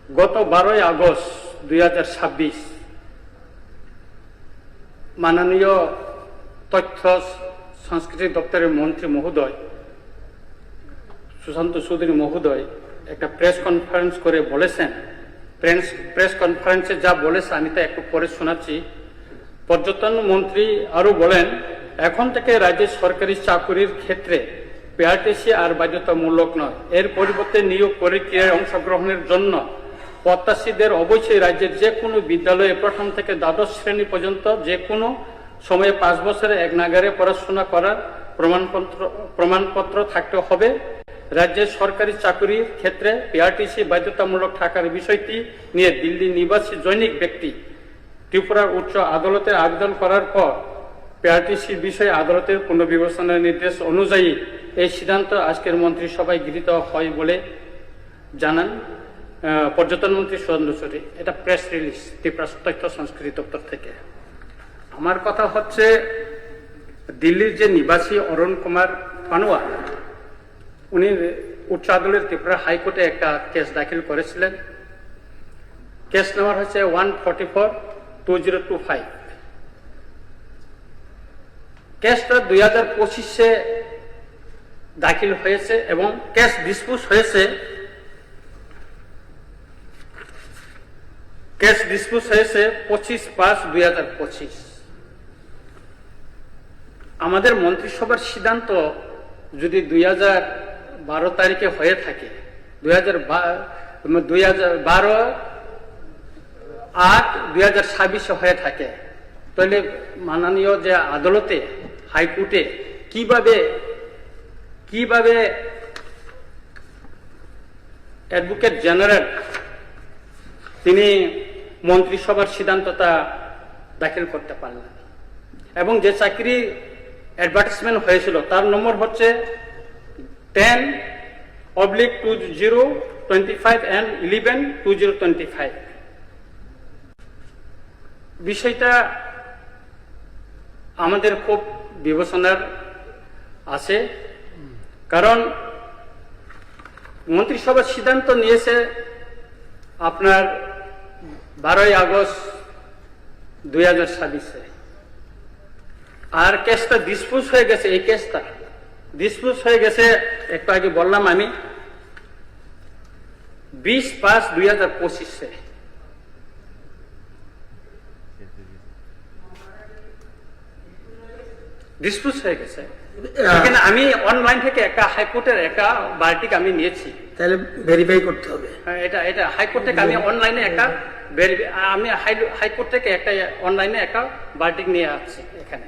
গত 12ই আগস্ট 2026 মাননীয় তথ্য সংস্কৃতি দপ্তরের মন্ত্রী মহোদয় সুশান্ত চৌধুরী মহোদয় একটা প্রেস কনফারেন্স করে বলেছেন। প্রেস কনফারেন্সে যা বলেছে আমি তা একটু পরে শোনাচ্ছি। পর্যটন মন্ত্রী আরও বলেন, এখন থেকে রাজ্যের সরকারি চাকুরির ক্ষেত্রে পিআরটিসি আর বাধ্যতামূলক নয়। এর পরিবর্তে নিয়োগ প্রক্রিয়ায় অংশগ্রহণের জন্য প্রত্যাশীদের অবশ্যই রাজ্যের যে কোনো বিদ্যালয়ে প্রথম থেকে দ্বাদশ শ্রেণী পর্যন্ত যে কোনো সময়ে 5 বছরে এক নাগারে পড়াশোনা করার প্রমাণপত্র থাকতে হবে। রাজ্যের সরকারি চাকুরির ক্ষেত্রে পিআরটিসি বাধ্যতামূলক থাকার বিষয়টি নিয়ে দিল্লি নিবাসী জৈনিক ব্যক্তি ত্রিপুরার উচ্চ আদালতে আবেদন করার পর পিআরটিসির বিষয়ে আদালতের পুনর্বিবেচনার নির্দেশ অনুযায়ী এই সিদ্ধান্ত আজকের মন্ত্রিসভায় গৃহীত হয় বলে জানান পর্যটন মন্ত্রী সুশান্ত চৌধুরী। এটা প্রেস রিলিজ ত্রিপুরা তথ্য সংস্কৃতি দপ্তর থেকে। আমার কথা হচ্ছে, দিল্লির যে নিবাসী অরুণ কুমার পানোয়া, উনি উচ্চ আদালতের ত্রিপুরা হাইকোর্টে একটা কেস দাখিল করেছিলেন। কেস নাম্বার হচ্ছে 144/2025। কেসটা 2025-এ দাখিল হয়েছে এবং কেস ডিসপোজ হয়েছে 25/5/2025। আমাদের মন্ত্রিসভার সিদ্ধান্ত যদি 2012 তারিখে হয়ে থাকে, 12/8/2026 হয়ে থাকে, তাহলে মাননীয় যে আদালতে হাইকোর্টে কিভাবে অ্যাডভোকেট জেনারেল তিনি মন্ত্রিসভার সিদ্ধান্তটা দাখিল করতে পারলেন। এবং যে চাকরি অ্যাডভার্টাইজমেন্ট হয়েছিল তার নম্বর হচ্ছে 10/2025 and 11/2025। বিষয়টা আমাদের খুব বিবেচনার আছে, কারণ মন্ত্রিসভার সিদ্ধান্ত নিয়েছে আপনার 12ই আগস্ট 2026-এ, আর কেসটা ডিসপোজ হয়ে গেছে। এই কেসটা ডিসপোজ হয়ে গেছে, একটু আগে বললাম আমি, 20/5/2025-এ। ডিসপোজ হয়ে গেছে। এখানে আমি অনলাইন থেকে একটা হাইকোর্টের একটা বার্টিক আমি নিয়েছি, তাহলে ভেরিফাই করতে হবে। এটা হাইকোর্ট থেকে আমি অনলাইনে একটা অনলাইনে একটা বার্টিক নিয়ে আসছি। এখানে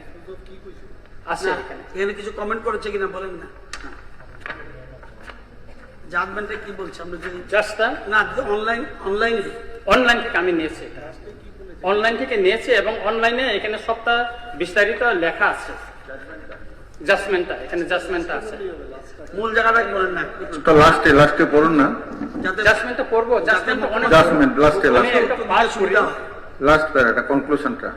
আছে, এখানে কিছু কমেন্ট করেছে কিনা বলেন না। জাজমেন্টে কি বলছে আমরা জাস্ট না, অনলাইন থেকে আমি নিয়েছি, অনলাইন থেকে নিয়েছি এবং অনলাইনে এখানে সবটা বিস্তারিত লেখা আছে। জাজমেন্টটা এখানে জাজমেন্টটা আছে, মূল জায়গাটা বলেন না, তো লাস্টে পড়ুন না। জাজমেন্টটা পড়বো, জাজমেন্ট লাস্ট প্যারাটা কনক্লুশনটা।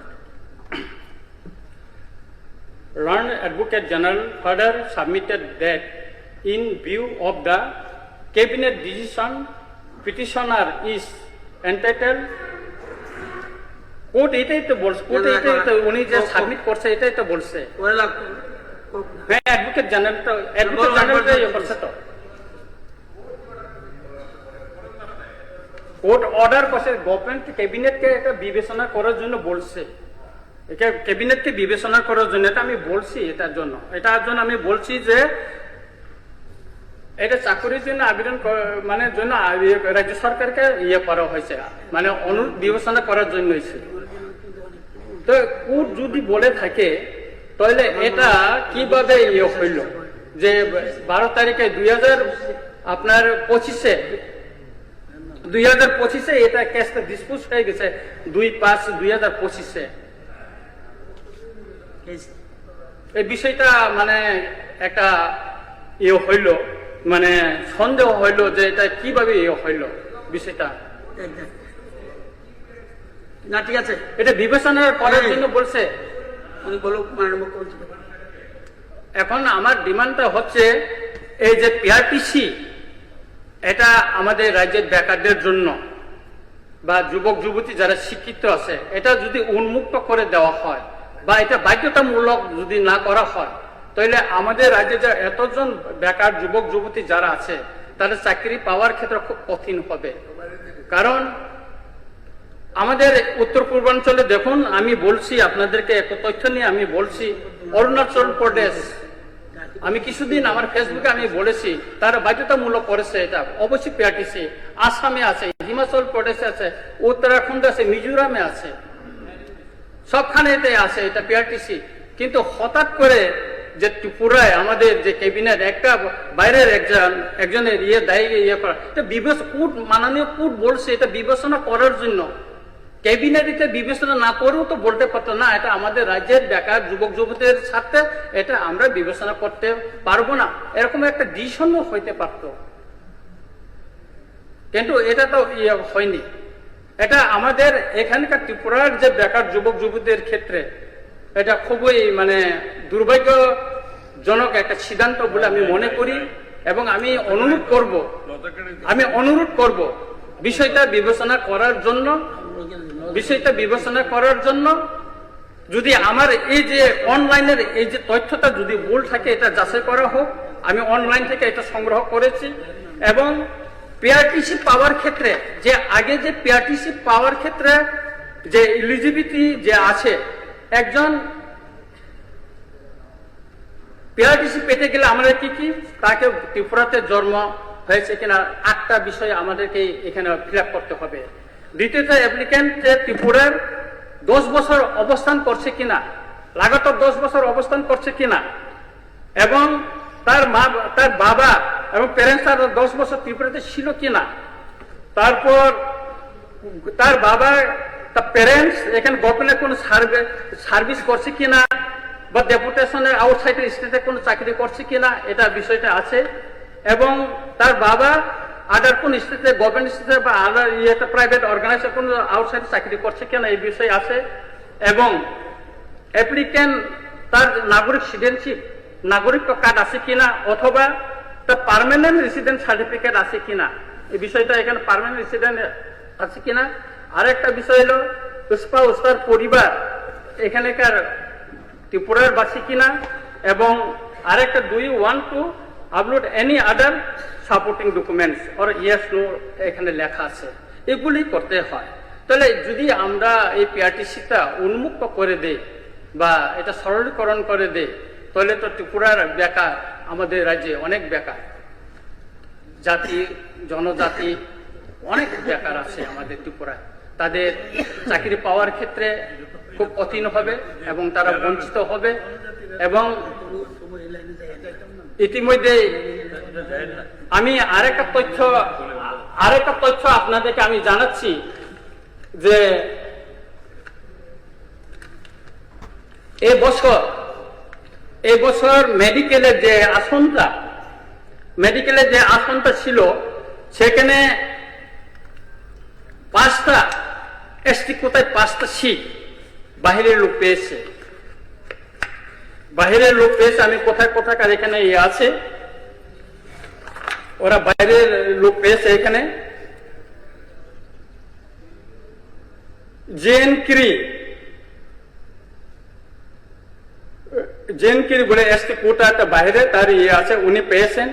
Learned Advocate General further submitted that in view of the cabinet decision, petitioner is entitled, court এটাই তো বলছে, কোর্ট এটাই তো উনি যে সাবমিট করছে এটাই তো বলছে। হ্যাঁ, অ্যাডভোকেট জেনারেল করছে তো, কোর্ট অর্ডার করছে, গভর্নমেন্ট ক্যাবিনেটকে এটা বিবেচনা করার জন্য বলছে, ক্যাবিনেটকে বিবেচনা করার জন্য। এটা আমি বলছি, এটার জন্য আমি বলছি যে এটা চাকরির জন্য আবেদন মানে জন্য রাজ্য সরকারকে করা হয়েছে, মানে অনুরোধ বিবেচনা করার জন্য হয়েছে। তো কোর্ট যদি বলে থাকে তাহলে এটা কিভাবে হইল যে 12 তারিখে 2025-এ এটা কেসটা ডিসপোজ হয়ে গেছে 2/5/2025-এ। এই বিষয়টা মানে একটা হইল, মানে সন্দেহ হইল যে এটা কিভাবে হইল বিষয়টা। না ঠিক আছে, এটা বিবেচনা করার জন্য বলছে। এখন আমার ডিমান্ডটা হচ্ছে এই যে পিআরটিসি, এটা আমাদের রাজ্যের বেকারদের জন্য বা যুবক যুবতী যারা শিক্ষিত আছে এটা যদি উন্মুক্ত করে দেওয়া হয় বা এটা বাধ্যতামূলক যদি না করা হয়, তাহলে আমাদের রাজ্যে যে এতজন বেকার যুবক যুবতী যারা আছে তাদের চাকরি পাওয়ার ক্ষেত্রে খুব কঠিন হবে। কারণ আমাদের উত্তর পূর্বাঞ্চলে দেখুন, আমি বলছি আপনাদেরকে এক তথ্য নিয়ে আমি বলছি, অরুণাচল প্রদেশ, আমি কিছুদিন আমার ফেসবুকে আমি বলেছি তারা বাধ্যতামূলক করেছে এটা, অবশ্যই পিআরটিসি। আসামে আছে, হিমাচল প্রদেশে আছে, উত্তরাখণ্ড আছে, মিজোরামে আছে, সবখানে এতে আছে এটা পিআরটিসি। কিন্তু হঠাৎ করে যে ত্রিপুরায় আমাদের যে ক্যাবিনেট একটা বাইরের একজনের দায়ী করা, এটা মাননীয় কোর্ট বলছে এটা বিবেচনা করার জন্য। ক্যাবিনেট এটা বিবেচনা না করেও তো বলতে পারতো না এটা আমাদের রাজ্যের বেকার যুবক যুবতীদের সাথে এটা আমরা বিবেচনা করতে পারবো না, এরকম একটা ডিসিশনও হইতে পারতো। কিন্তু এটা তো হয়নি। এটা আমাদের এখানকার ত্রিপুরার যে বেকার যুবক যুবতীদের ক্ষেত্রে এটা খুবই দুর্ভাগ্যজনক একটা সিদ্ধান্ত বলে আমি মনে করি। এবং আমি অনুরোধ করব বিষয়টা বিবেচনা করার জন্য যদি আমার এই যে অনলাইনের এই যে তথ্যটা যদি ভুল থাকে এটা যাচাই করা হোক। আমি অনলাইন থেকে এটা সংগ্রহ করেছি। এবং পিআরটিসি পাওয়ার ক্ষেত্রে যে আগে যে পিআরটিসি পাওয়ার ক্ষেত্রে যে এলিজিবিলিটি যে আছে, একজন পিআরটিসি পেতে গেলে আমাদের কি তাকে ত্রিপুরাতে জন্ম হয়েছে কিনা 8টা বিষয় আমাদেরকে এখানে ফিল আপ করতে হবে। দ্বিতীয়ত, অ্যাপ্লিক্যান্ট ত্রিপুরার 10 বছর অবস্থান করছে কিনা, লাগাতার 10 বছর অবস্থান করছে কিনা, এবং তার বাবা এবং প্যারেন্টস 10 বছর ত্রিপুরাতে ছিল কিনা, তারপর তার বাবা তার প্যারেন্টস এখানে গভর্নমেন্টের কোনো সার্ভিস করছে কিনা বা ডেপুটেশনের আউটসাইডের স্টেটে কোনো চাকরি করছে কিনা, এটা বিষয়টা আছে। এবং তার বাবা আদার কোন স্টেটে, গভর্নমেন্ট স্টেটে বা আদার প্রাইভেট অর্গানাইজেশন কোন আউটসাইডে চাকরি করছে কিনা, এই বিষয় আছে। এবং অ্যাপ্লিক্যান্ট তার নাগরিকত্ব কার্ড আছে কিনা, অথবা তার পার্মানেন্ট রেসিডেন্ট সার্টিফিকেট আছে কিনা, এই বিষয়টা এখানে পার্মানেন্ট রেসিডেন্ট আছে কিনা। আরেকটা বিষয় হলো স্পাউস, তার পরিবার এখানেকার ত্রিপুরার বাসী কিনা। এবং আরেকটা, do you want to upload any other supporting documents or yes no এখানে লেখা আছে, এগুলি করতে হয়। তাহলে যদি আমরা এই পিআরটিসিটা উন্মুক্ত করে দেই বা এটা সরলীকরণ করে দেই, তাহলে তো ত্রিপুরার বেকার, আমাদের রাজ্যে অনেক বেকার জাতি জনজাতি অনেক বেকার আছে আমাদের ত্রিপুরায়, তাদের চাকরি পাওয়ার ক্ষেত্রে খুব কঠিন হবে এবং তারা বঞ্চিত হবে। এবং ইতিমধ্যে আমি আরেকটা তথ্য আপনাদেরকে আমি জানাচ্ছি যে এই বছর মেডিকেলের যে আসনটা ছিল, সেখানে 5টা এসটি কোটায় 5টা সিট বাহিরের লোক পেয়েছে। আমি কোথায় এখানে আছে, ওরা বাইরের লোক পেয়েছে। এখানে জেনকিরি বলে এসটি কোটাটা বাইরে তার আছে, উনি পেয়েছেন।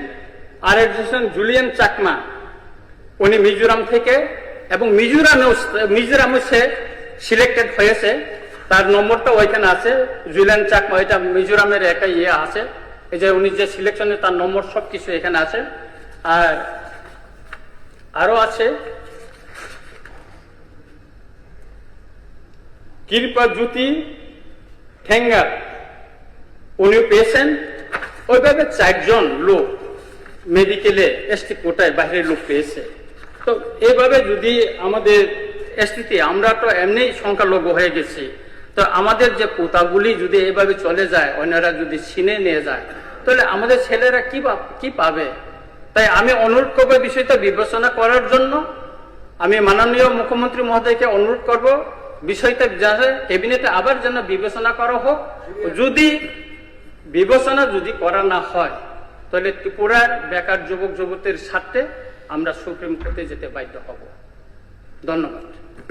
আর একজন জুলিয়ান চাকমা, উনি মিজোরাম থেকে, এবং মিজোরামে সে সিলেক্টেড হয়েছে, তার নম্বরটা ওইখানে আছে। জুলিয়ান চাকমা, এটা মিজোরামের একটা আছে, এই যে উনি যে সিলেকশনে তার নম্বর সবকিছু এখানে আছে। আর আরো আছে কৃপা জ্যোতি ঠেঙ্গার, উনি পেয়েছেন। ওইভাবে 4 জন লোক মেডিকেলে এসটি কোটায় বাইরের লোক পেয়েছে। তো এইভাবে যদি আমাদের এসটিতে, আমরা তো এমনি সংখ্যালঘু হয়ে গেছি, তো আমাদের যে কোটাগুলি যদি এইভাবে চলে যায়, অন্যরা যদি ছিনে নিয়ে যায়, তাহলে আমাদের ছেলেরা কি পাবে? তাই আমি অনুরোধ করবো বিষয়টা বিবেচনা করার জন্য। আমি মাননীয় মুখ্যমন্ত্রী মহোদয়কে অনুরোধ করব বিষয়টা ক্যাবিনেটে আবার যেন বিবেচনা করা হোক। যদি বিবেচনা করা না হয়, তাহলে ত্রিপুরার বেকার যুবক যুবতীর স্বার্থে আমরা সুপ্রিম কোর্টে যেতে বাধ্য হব। ধন্যবাদ।